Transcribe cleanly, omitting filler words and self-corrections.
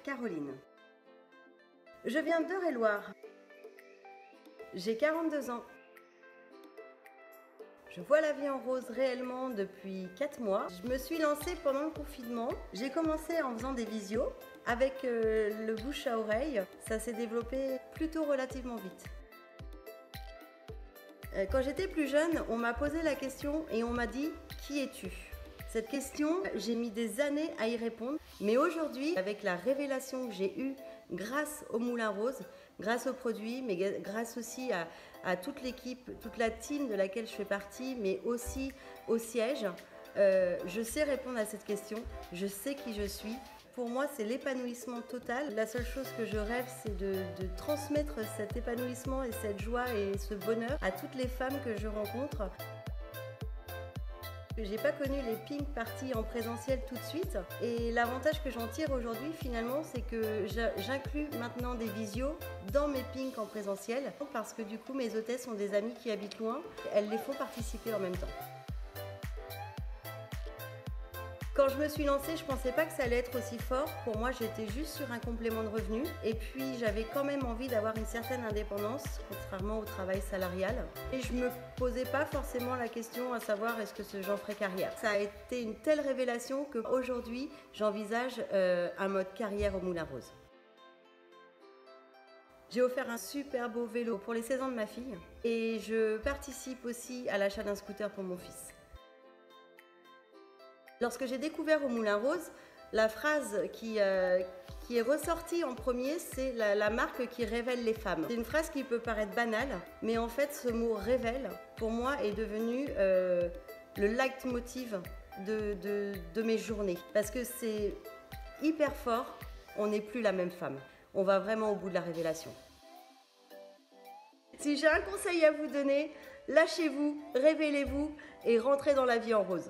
Caroline. Je viens d'Eure-et-Loir. J'ai 42 ans. Je vois la vie en rose réellement depuis 4 mois. Je me suis lancée pendant le confinement. J'ai commencé en faisant des visios avec le bouche à oreille. Ça s'est développé plutôt relativement vite. Quand j'étais plus jeune, on m'a posé la question et on m'a dit « Qui es-tu » ? Cette question, j'ai mis des années à y répondre. Mais aujourd'hui, avec la révélation que j'ai eue grâce au Moulin Rose, grâce aux produits, mais grâce aussi à toute l'équipe, toute la team de laquelle je fais partie, mais aussi au siège, je sais répondre à cette question, je sais qui je suis. Pour moi, c'est l'épanouissement total. La seule chose que je rêve, c'est de transmettre cet épanouissement et cette joie et ce bonheur à toutes les femmes que je rencontre. J'ai pas connu les pink parties en présentiel tout de suite et l'avantage que j'en tire aujourd'hui finalement c'est que j'inclus maintenant des visios dans mes pink en présentiel parce que du coup mes hôtesses ont des amies qui habitent loin, elles les font participer en même temps. Quand je me suis lancée, je ne pensais pas que ça allait être aussi fort. Pour moi, j'étais juste sur un complément de revenu. Et puis, j'avais quand même envie d'avoir une certaine indépendance, contrairement au travail salarial. Et je ne me posais pas forcément la question à savoir est-ce que j'en ferais carrière. Ça a été une telle révélation qu'aujourd'hui, j'envisage un mode carrière au Moulin Rose. J'ai offert un super beau vélo pour les 16 ans de ma fille. Et je participe aussi à l'achat d'un scooter pour mon fils. Lorsque j'ai découvert au Moulin Rose, la phrase qui est ressortie en premier, c'est la marque qui révèle les femmes. C'est une phrase qui peut paraître banale, mais en fait ce mot révèle, pour moi, est devenu le leitmotiv de mes journées. Parce que c'est hyper fort, on n'est plus la même femme. On va vraiment au bout de la révélation. Si j'ai un conseil à vous donner, lâchez-vous, révélez-vous et rentrez dans la vie en rose.